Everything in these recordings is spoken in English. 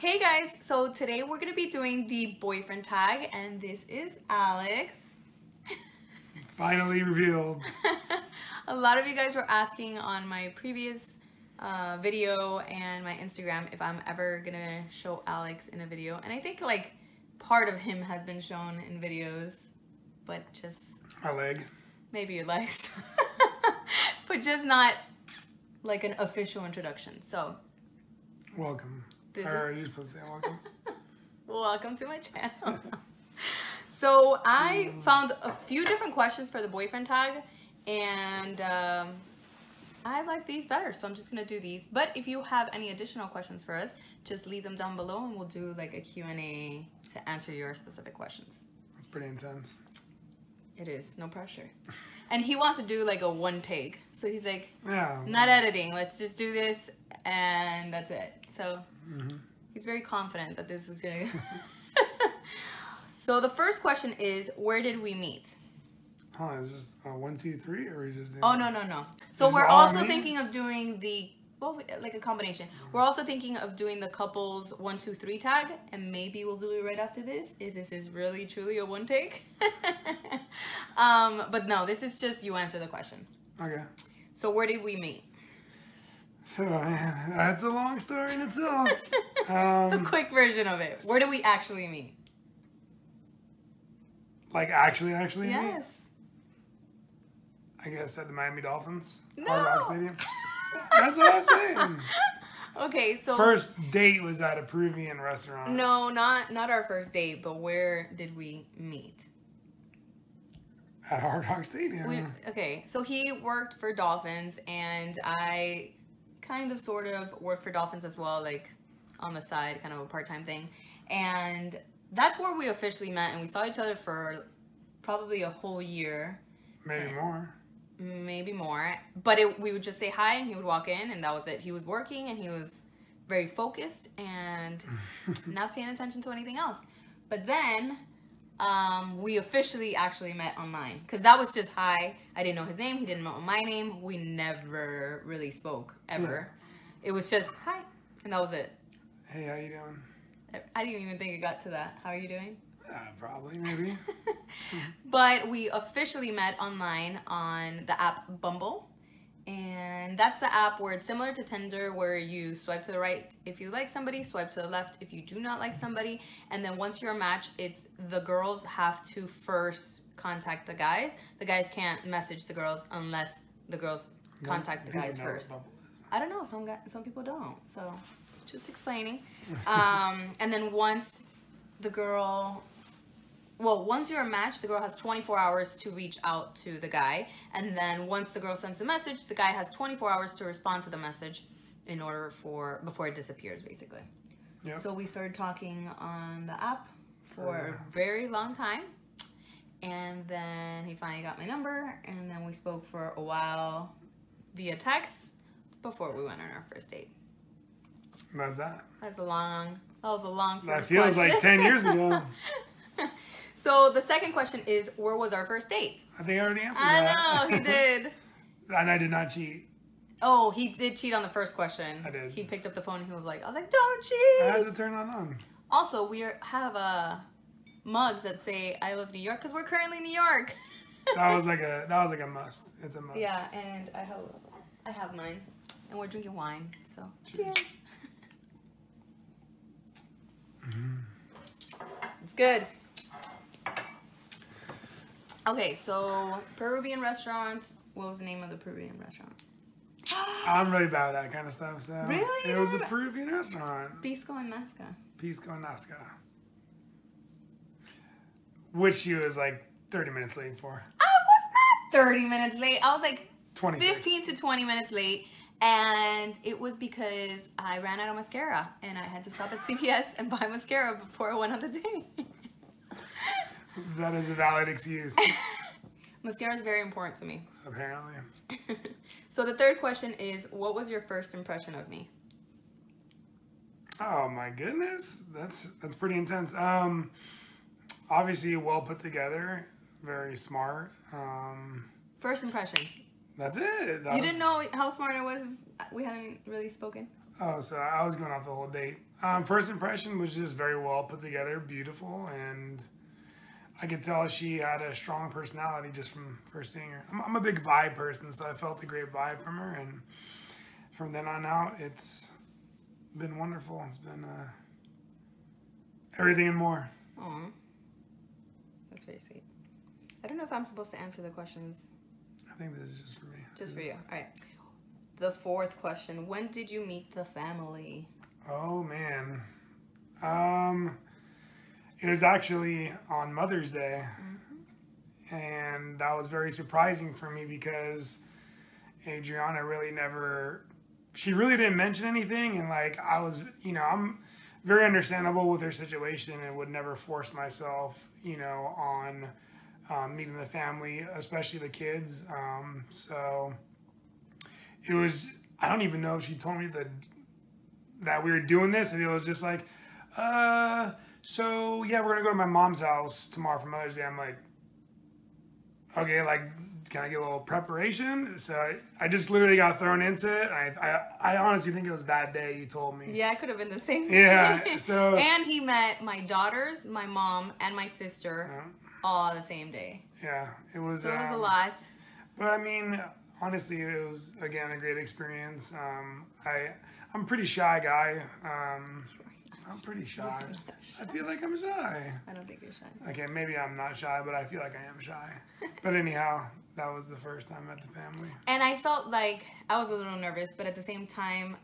Hey guys, so today we're going to be doing the boyfriend tag, and this is Alex. Finally revealed. A lot of you guys were asking on my previous video and my Instagram if I'm ever going to show Alex in a video, and I think like part of him has been shown in videos, but just... My leg. Maybe your legs. But just not like an official introduction, so... Welcome. You're supposed to say welcome. Welcome to my channel. So I found a few different questions for the boyfriend tag, and I like these better, so I'm just gonna do these. But if you have any additional questions for us, just leave them down below and we'll do like a Q&A to answer your specific questions. That's pretty intense. It is, no pressure. And he wants to do like a one take. So he's like, yeah, not editing, let's just do this and that's it. So he's very confident that this is good. So the first question is, where did we meet? Huh, is this 1, 2, 3, or are we just doing... Oh, no. So we're also thinking of doing the, well, like a combination. We're also thinking of doing the couples 1, 2, 3 tag, and maybe we'll do it right after this if this is really truly a one take. But no, this is just you answer the question. Okay. So where did we meet? Oh, man, that's a long story in itself. The quick version of it. Where did we actually meet? Like actually Yes. meet? I guess at the Miami Dolphins. No. Hard Rock Stadium. That's what I was saying. Okay, so... First date was at a Peruvian restaurant. No, not our first date, but where did we meet? At Hard Rock Stadium. Okay, so he worked for Dolphins, and I kind of sort of worked for Dolphins as well, like on the side, kind of a part-time thing. And that's where we officially met, and we saw each other for probably a whole year. Maybe more. Maybe more. But we would just say hi, and he would walk in, and that was it. He was working, and he was very focused and not paying attention to anything else. But then we officially actually met online, because that was just hi. I didn't know his name. He didn't know my name. We never really spoke, ever. It was just hi, and that was it. Hey, how you doing? I didn't even think it got to that. How are you doing? Probably, maybe. But we officially met online on the app Bumble. And that's the app where it's similar to Tinder, where you swipe to the right if you like somebody, swipe to the left if you do not like somebody. And then once you're a match, it's the girls have to first contact the guys. The guys can't message the girls unless the girls contact the guys first. I don't know, some people don't. So just explaining. And then once you're a match, the girl has 24 hours to reach out to the guy. And then once the girl sends a message, the guy has 24 hours to respond to the message in order before it disappears, basically. Yep. So we started talking on the app for a very long time. And then he finally got my number, and then we spoke for a while via text before we went on our first date. That's that. That was a long first That feels question. like 10 years ago. So the second question is, where was our first date? I think I already answered that. I know, he did. And I did not cheat. Oh, he did cheat on the first question. I did. He picked up the phone and he was like, I was like, don't cheat. I had to turn that on. Also, we have mugs that say, I love New York, because we're currently in New York. That was like a must. It's a must. Yeah, and I have mine. And we're drinking wine, so cheers. It's good. Okay, so Peruvian restaurant. What was the name of the Peruvian restaurant? I'm really bad at that kind of stuff. So really? It was a Peruvian restaurant. Pisco and Nazca. Pisco and Nazca. Which she was like 30 minutes late for. I was not 30 minutes late. I was like 26. 15 to 20 minutes late. And it was because I ran out of mascara. And I had to stop at CVS and buy mascara before I went on the date. That is a valid excuse. Mascara is very important to me. Apparently. So the third question is, what was your first impression of me? Oh my goodness. That's pretty intense. Obviously well put together. Very smart. First impression. That's it. You didn't know how smart I was? We hadn't really spoken? Oh, so I was going off the whole date. First impression was just very well put together, beautiful, and I could tell she had a strong personality just from first seeing her. I'm a big vibe person, so I felt a great vibe from her, and from then on out, it's been wonderful. It's been everything and more. Aw, that's very sweet. I don't know if I'm supposed to answer the questions. I think this is just for me. Just for you. All right. The fourth question: when did you meet the family? Oh man, it was actually on Mother's Day, and that was very surprising for me because Adriana really never. She really didn't mention anything, and like I was, I'm very understandable with her situation and would never force myself, on meeting the family, especially the kids. So it was. I don't even know if she told me that we were doing this, and it was just like, so yeah, we're gonna go to my mom's house tomorrow for Mother's Day. I'm like, okay, like, can I get a little preparation? So I just literally got thrown into it. I honestly think it was that day you told me. Yeah, it could have been the same. Yeah. So. And he met my daughters, my mom, and my sister all the same day. Yeah, it was. So it was a lot. But I mean, honestly, it was again a great experience. I'm a pretty shy guy. I'm pretty shy. I feel like I'm shy. I don't think you're shy. Okay, maybe I'm not shy, but I feel like I am shy. But anyhow, that was the first time I met the family. And I felt like I was a little nervous, but at the same time,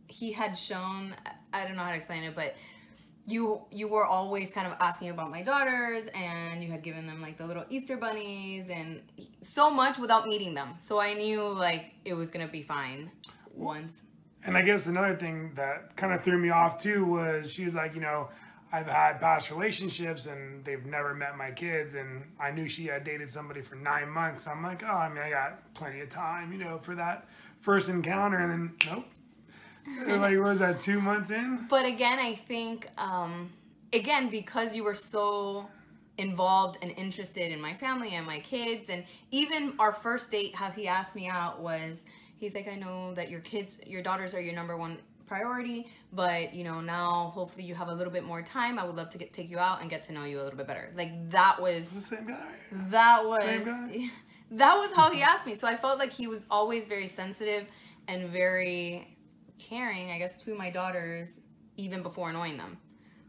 he had shown, I don't know how to explain it, but you were always kind of asking about my daughters, and you had given them like the little Easter bunnies and so much without meeting them. So I knew like it was going to be fine once. And I guess another thing that kind of threw me off too was she was like, I've had past relationships and they've never met my kids, and I knew she had dated somebody for 9 months. So I'm like, oh, I mean, I got plenty of time, for that first encounter. And then nope. Like, what was that, 2 months in? But again, I think, again, because you were so involved and interested in my family and my kids, and even our first date, how he asked me out was, he's like, I know that your daughters are your number one priority, but now hopefully you have a little bit more time. I would love to take you out and get to know you a little bit better. Like that was the same guy. That was same guy? That was how he asked me. So I felt like he was always very sensitive and very caring, I guess, to my daughters even before annoying them.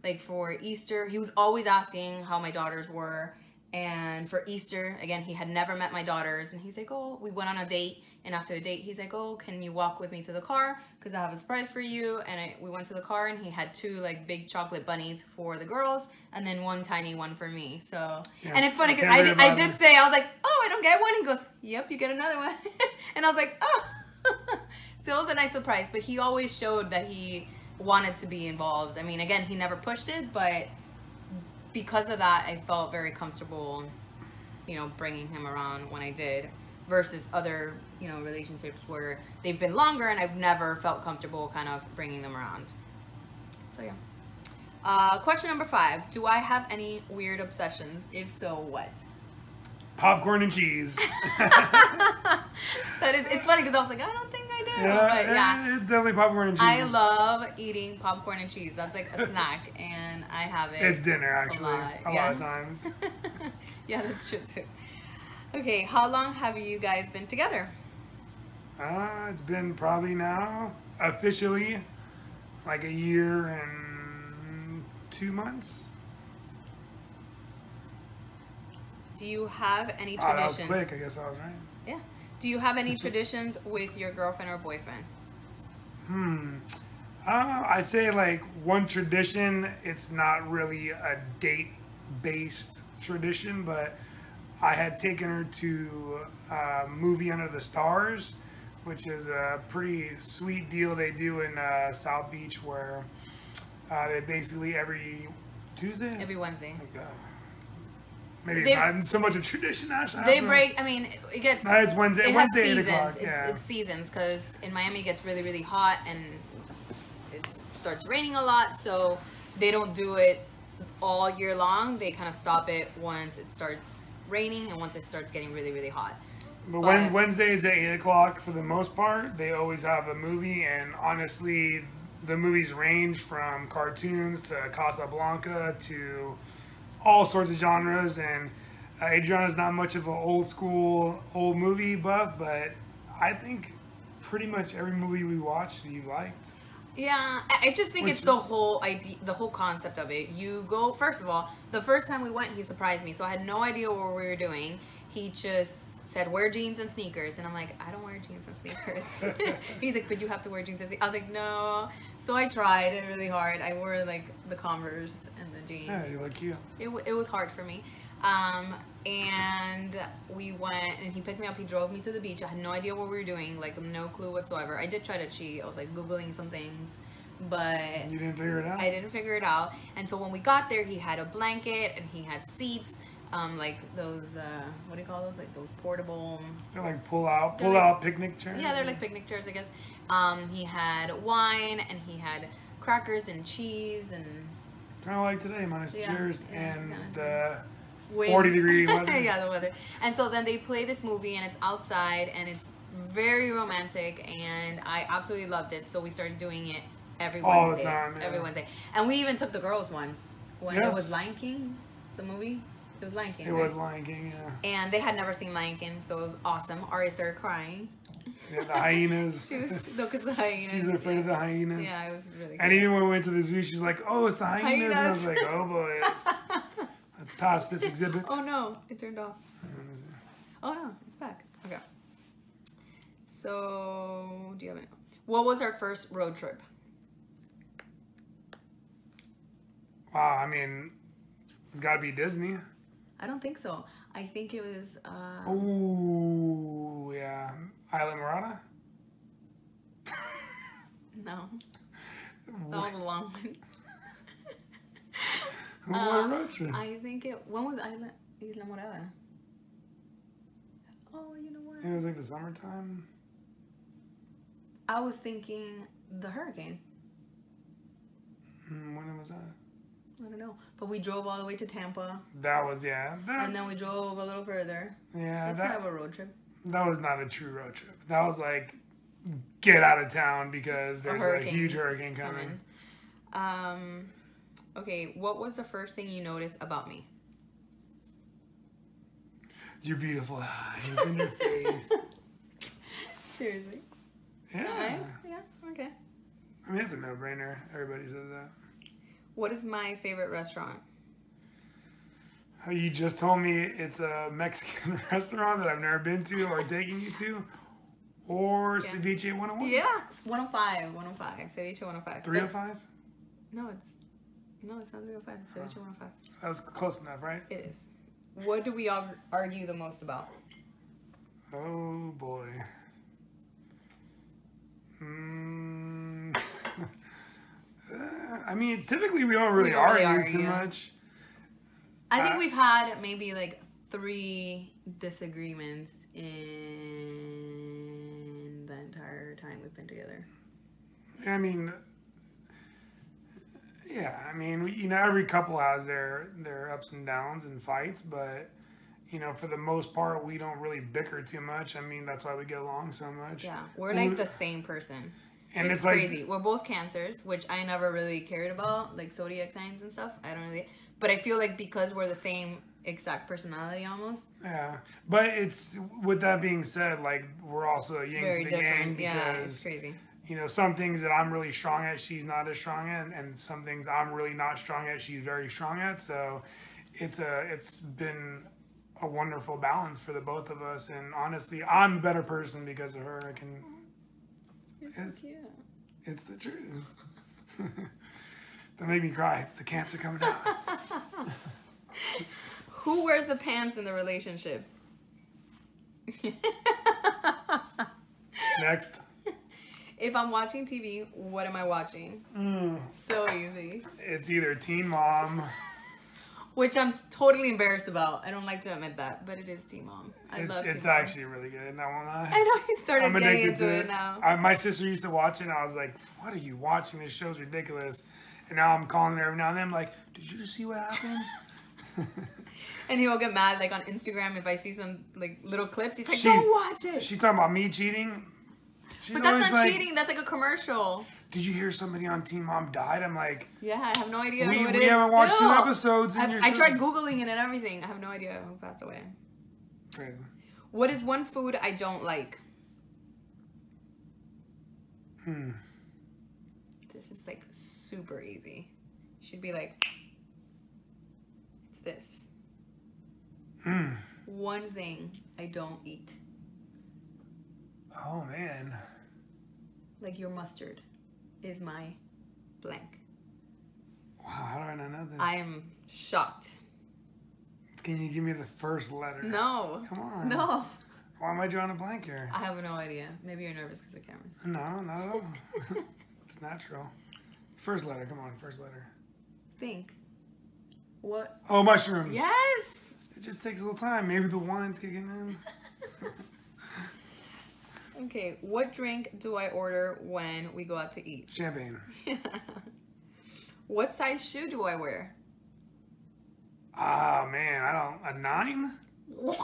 Like for Easter, he was always asking how my daughters were. And for Easter, again, he had never met my daughters. And he's like, oh, we went on a date. And after a date, he's like, oh, can you walk with me to the car? Because I have a surprise for you. And we went to the car, and he had 2 like big chocolate bunnies for the girls, and then 1 tiny one for me. So, yeah, and it's funny because I did say, I was like, oh, I don't get one. He goes, yep, you get another one. And I was like, oh. So it was a nice surprise. But he always showed that he wanted to be involved. I mean, again, he never pushed it, but because of that, I felt very comfortable, bringing him around when I did, versus other, relationships where they've been longer and I've never felt comfortable kind of bringing them around. So yeah. Question number 5. Do I have any weird obsessions? If so, what? Popcorn and cheese. It's funny because I was like, I don't think I do. Yeah, but yeah, it's definitely popcorn and cheese. I love eating popcorn and cheese. That's like a snack, and I have it. It's dinner, actually, a lot of times. Yeah, that's true too. Okay, how long have you guys been together? It's been probably now, officially, like 1 year and 2 months. Do you have any That was traditions? quick, I guess I was right. Yeah. Do you have any traditions with your girlfriend or boyfriend? I'd say like one tradition, it's not really a date-based tradition, but I had taken her to a movie Under the Stars, which is a pretty sweet deal they do in South Beach, where they basically every Tuesday? Every Wednesday. Maybe it's not so much a tradition, actually. They break, I mean, it gets... No, it's Wednesday. It Wednesday, has 8 seasons. o'clock. Yeah. It's seasons, because in Miami it gets really, really hot, and it starts raining a lot, so they don't do it all year long. They kind of stop it once it starts raining and once it starts getting really, really hot. But Wednesdays at 8 o'clock for the most part, they always have a movie, and honestly, the movies range from cartoons to Casablanca to all sorts of genres. And Adriana's not much of an old movie buff, but I think pretty much every movie we watched you liked. Yeah, I just think it's the whole idea, the whole concept of it. You go, first of all, the first time we went, he surprised me, so I had no idea what we were doing. He just said, wear jeans and sneakers. And I'm like, I don't wear jeans and sneakers. He's like, but you have to wear jeans and sneakers. I was like, no. So I tried it really hard. I wore like the Converse and the jeans. Yeah, you look cute. It was hard for me. And we went, and he picked me up. He drove me to the beach. I had no idea what we were doing, like no clue whatsoever. I did try to cheat. I was like Googling some things, but you didn't figure it out? I didn't figure it out. And so when we got there, he had a blanket and he had seats. Like those, what do you call those? Like those portable. They're like pull out picnic chairs. Yeah, they're like picnic chairs, I guess. He had wine and he had crackers and cheese and. Kind of like today, minus the chairs and the 40 degree weather. Yeah, the weather. And so then they play this movie and it's outside and it's very romantic and I absolutely loved it. So we started doing it every Wednesday. All the time. Yeah. Every Wednesday. And we even took the girls once when it was Lion King, the movie. It was Lion King. It was Lion King, yeah. And they had never seen Lion King, so it was awesome. Aria started crying. Yeah, the hyenas. She was, no, because the hyenas. She's afraid of the hyenas. Yeah, it was really good. And even when we went to the zoo, she's like, oh, it's the hyenas. And I was like, oh boy, let's pass this exhibit. Oh no, it turned off. Oh no, it's back. Okay. So, do you have any? What was our first road trip? Wow, I mean, it's got to be Disney. I don't think so. I think it was. Oh yeah, Isla Morada. No, that was a long one. What road trip? I think it. When was Isla Morada? Oh, you know what? It was like the summertime. I was thinking the hurricane. When was that? I don't know, but we drove all the way to Tampa. That was and then we drove a little further. Yeah, that's kind of a road trip. That was not a true road trip. That was like get out of town because there's a huge hurricane coming. Okay, what was the first thing you noticed about me? Your beautiful eyes in your face. Seriously? Yeah. Nice? Yeah. Okay. I mean, it's a no-brainer. Everybody says that. What is my favorite restaurant? You just told me it's a Mexican restaurant that I've never been to or taking you to, or Ceviche 101. Yeah, 105. Ceviche 105. 305? No, it's not 305. Ceviche 105. That was close enough, right? It is. What do we argue the most about? Oh boy. I mean, typically we don't really argue too much. I think we've had maybe like 3 disagreements in the entire time we've been together. I mean, yeah, I mean, you know, every couple has their ups and downs and fights, but you know, for the most part, we don't really bicker too much. I mean, that's why we get along so much. Yeah, we're like the same person. And it's crazy. Like, we're both Cancers, which I never really cared about, like zodiac signs and stuff. I don't really, but I feel like because we're the same exact personality almost. Yeah, but it's, with that being said, like we're also yin to the yang because yeah, it's crazy. You know, some things that I'm really strong at, she's not as strong at, and some things I'm really not strong at, she's very strong at. So it's been a wonderful balance for the both of us, and honestly, I'm a better person because of her. I can. You're so cute. It's the truth. Don't make me cry. It's the cancer coming out. Who wears the pants in the relationship? Next. If I'm watching TV, what am I watching? So easy. It's either Teen Mom. Which I'm totally embarrassed about. I don't like to admit that, but it is Teen Mom. It's actually really good. I won't lie. I know he started getting into it now. My sister used to watch it, and I was like, "What are you watching? This show's ridiculous." And now I'm calling her every now and then. I'm like, "Did you just see what happened?" And he'll get mad like on Instagram if I see some like little clips. He's like, don't watch it. She's talking about me cheating. But that's not cheating. That's like a commercial. Did you hear somebody on Teen Mom died? I'm like, yeah, I have no idea who it is. We haven't watched 2 episodes. I tried Googling it and everything. I have no idea who passed away. Crazy. What is one food I don't like? This is like super easy. Should be like, it's this. One thing I don't eat. Oh man. Like your mustard is my blank. Wow, how do I not know this? I am shocked. Can you give me the first letter? No. Come on. No. Why am I drawing a blank here? I have no idea. Maybe you're nervous because of cameras. No, not at all. It's natural. First letter, come on, first letter. Think. What? Oh, mushrooms. Yes! It just takes a little time. Maybe the wine's kicking in. Okay, what drink do I order when we go out to eat? Champagne. What size shoe do I wear? Ah, man, a 9? What?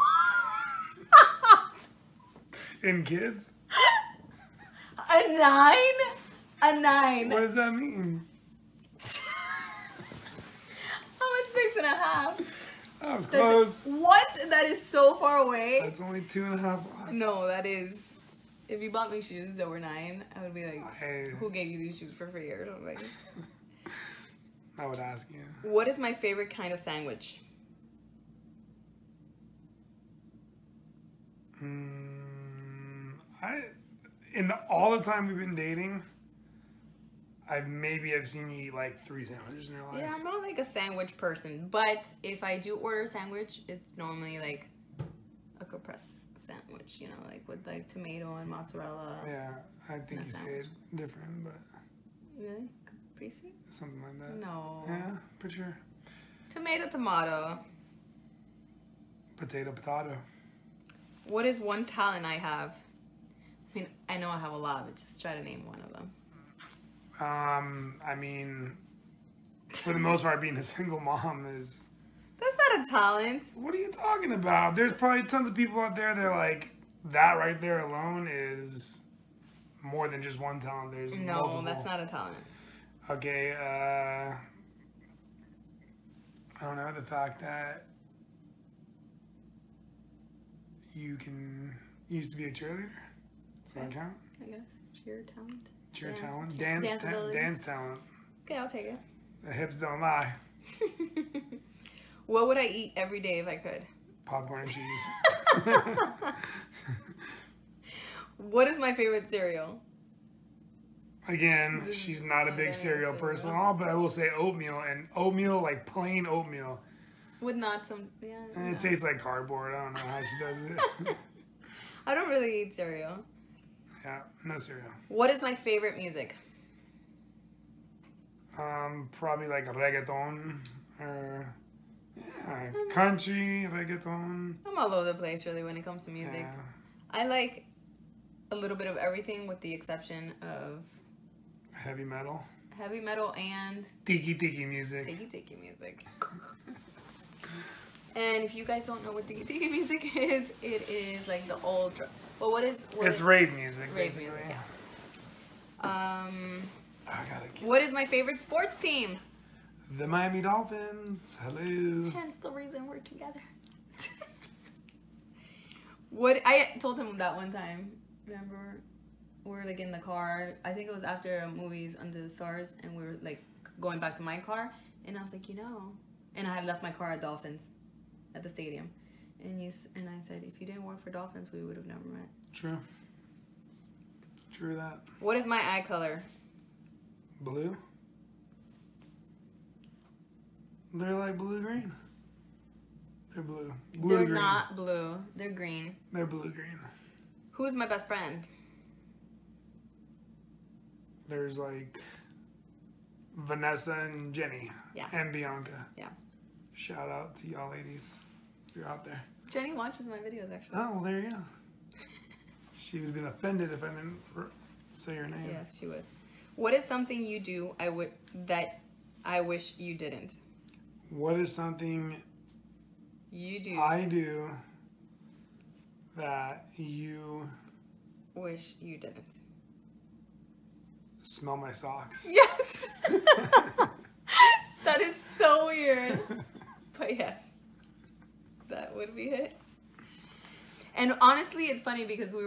In kids? A 9? A 9. What does that mean? I'm a 6.5. That was close. What? That is so far away. That's only 2.5 off. No, that is. If you bought me shoes that were 9, I would be like, hey. Who gave you these shoes for free or something? I would ask you. What is my favorite kind of sandwich? All the time we've been dating, I've seen you eat like 3 sandwiches in your life. Yeah, I'm not like a sandwich person, but if I do order a sandwich, it's normally like a compressed sandwich, you know, like with like tomato and mozzarella. Yeah, I think you say it different, but. Really? Caprese? Something like that. No. Yeah, for sure. Tomato. Potato. What is one talent I have? I mean, I know I have a lot, but just try to name one of them. I mean, for the most part, being a single mom is... That's not a talent. What are you talking about? There's probably tons of people out there that are like, that right there alone is more than just one talent. There's multiple. That's not a talent. Okay, I don't know, the fact that you used to be a cheerleader? Does that count? I guess. Cheer talent. Cheer talent? Dance talent. Okay, I'll take it. The hips don't lie. What would I eat every day if I could? Popcorn and cheese. What is my favorite cereal? Again, she's not a big cereal person at all, but I will say oatmeal, and oatmeal, like plain oatmeal. With not some, yeah. And it tastes like cardboard. I don't know how she does it. I don't really eat cereal. Yeah, no cereal. What is my favorite music? Probably like reggaeton or country, reggaeton. I'm all over the place really when it comes to music. Yeah. I like a little bit of everything with the exception of heavy metal and tiki music. Tiki music. And if you guys don't know what tiki music is, it is like the old. Well, it's rave music. Rave music, yeah. I gotta get what is my favorite sports team? The Miami Dolphins. Hello. Hence the reason we're together. What I told him that one time. Remember, we were like in the car. I think it was after movies Under the Stars, and we were like going back to my car, and I was like, and I had left my car at Dolphins, at the stadium, and I said, if you didn't work for Dolphins, we would have never met. True that. What is my eye color? Blue. They're like blue-green. They're blue. They're not blue. They're green. They're blue-green. Who's my best friend? There's like Vanessa and Jenny. Yeah. And Bianca. Yeah. Shout out to y'all ladies. If you're out there. Jenny watches my videos actually. Oh, well, there you go. She would have been offended if I didn't say her name. Yes, she would. What is something you do that I wish you didn't? What is something You do. I do that you wish you didn't. Smell my socks. Yes! That is so weird. But yes, that would be it. And honestly, it's funny because we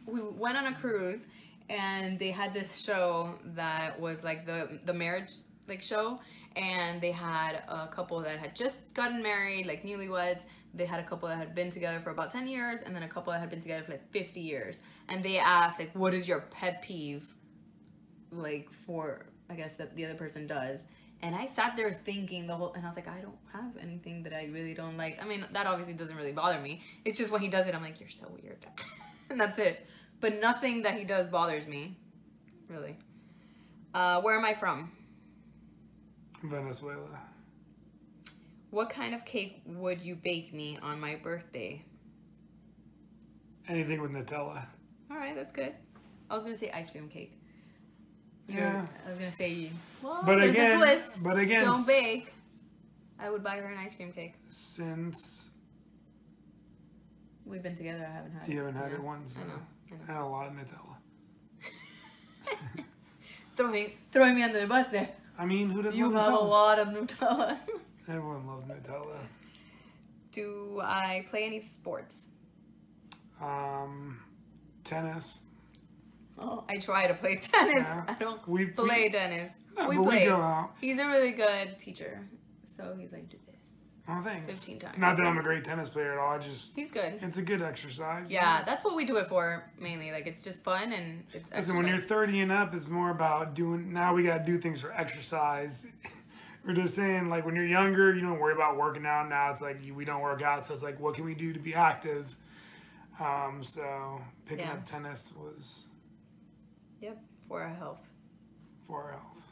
went on a cruise and they had this show that was like the marriage like show, and they had a couple that had just gotten married, like newlyweds. They had a couple that had been together for about 10 years and then a couple that had been together for like 50 years. And they asked like, what is your pet peeve like for, I guess, that the other person does. And I sat there thinking and I was like, I don't have anything that I really don't like. I mean, that obviously doesn't really bother me. It's just when he does it, I'm like, you're so weird. And that's it. But nothing that he does bothers me, really. Where am I from? Venezuela. What kind of cake would you bake me on my birthday? Anything with Nutella. All right, that's good. I was going to say ice cream cake. Yeah. I was going to say, well, but there's again, a twist. But again, don't bake. I would buy her an ice cream cake. Since we've been together, I haven't had it. You haven't had it once. I know. I had a lot of Nutella. throwing me under the bus there. I mean, who doesn't You love have Nutella? a lot of Nutella. Everyone loves Nutella. Do I play any sports? Tennis. Oh, I try to play tennis. Yeah. I don't play tennis. No, we but play. We go out. He's a really good teacher. So he's like, do this. Oh, thanks. 15 times. Not that I'm a great tennis player at all. He's good. It's a good exercise. Yeah, that's what we do it for mainly. Like, it's just fun and it's exercise. Listen, when you're 30 and up, it's more about doing. Now we got to do things for exercise. We're just saying, like, when you're younger, you don't worry about working out. Now it's like we don't work out, so it's like, what can we do to be active? So picking up tennis was. Yep, for our health. For our health.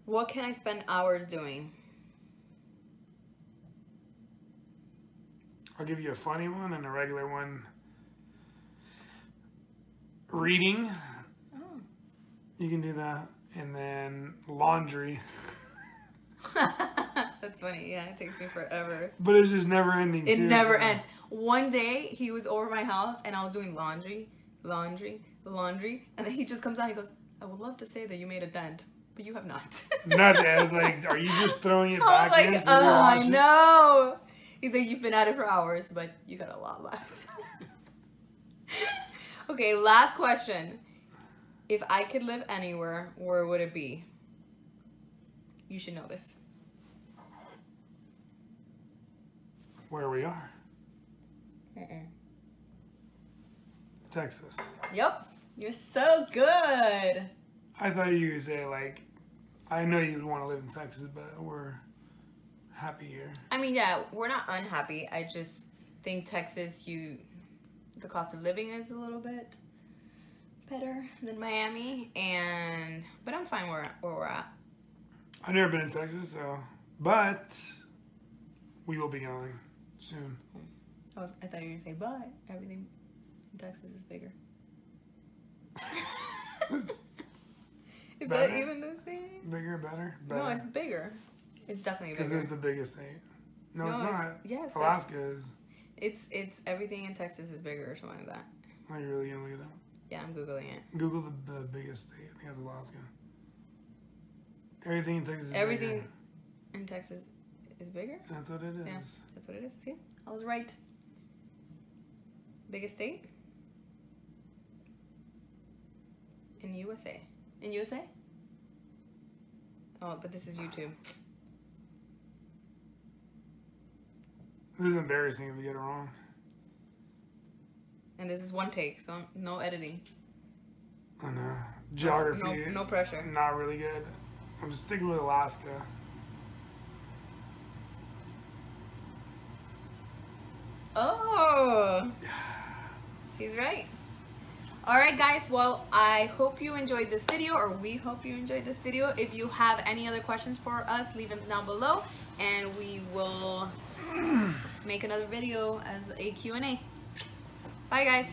What can I spend hours doing? I'll give you a funny one and a regular one. Reading. Oh. You can do that. And then laundry. That's funny. Yeah, it takes me forever. But it's just never ending. It never ends. One day he was over my house and I was doing laundry, and then he just comes out and he goes, I would love to say that you made a dent, but you have not. Nothing. I was like, are you just throwing it back in? Like, I know. He's like, you've been at it for hours, but you got a lot left. Okay, last question. If I could live anywhere, where would it be? You should know this. Where we are. Mm-mm. Texas. Yep. You're so good. I thought you would say, like, I know you'd want to live in Texas, but we're happy here. I mean, yeah, we're not unhappy. I just think Texas, the cost of living is a little bit better than Miami, but I'm fine where we're at. I've never been in Texas, but we will be going soon. I thought you were going to say, but everything in Texas is bigger. Is better? that even the same? Bigger, better? No, it's bigger. It's definitely bigger. Because it's the biggest state. No, it's not. Yes. Alaska is. It's everything in Texas is bigger or something like that. Are you really going to look it up? Yeah, I'm Googling it. Google the biggest state. I think that's Alaska. Everything in Texas is Everything bigger. in Texas is bigger? That's what it is. Yeah, that's what it is. See? I was right. Biggest state? In USA. In USA? Oh, but this is YouTube. This is embarrassing if we get it wrong. And this is one take, so no editing. I know. Geography. No pressure. Not really good. I'm just sticking with Alaska. Oh! He's right. Alright guys, well, I hope you enjoyed this video, or we hope you enjoyed this video. If you have any other questions for us, leave them down below, and we will make another video as a Q&A. Bye guys!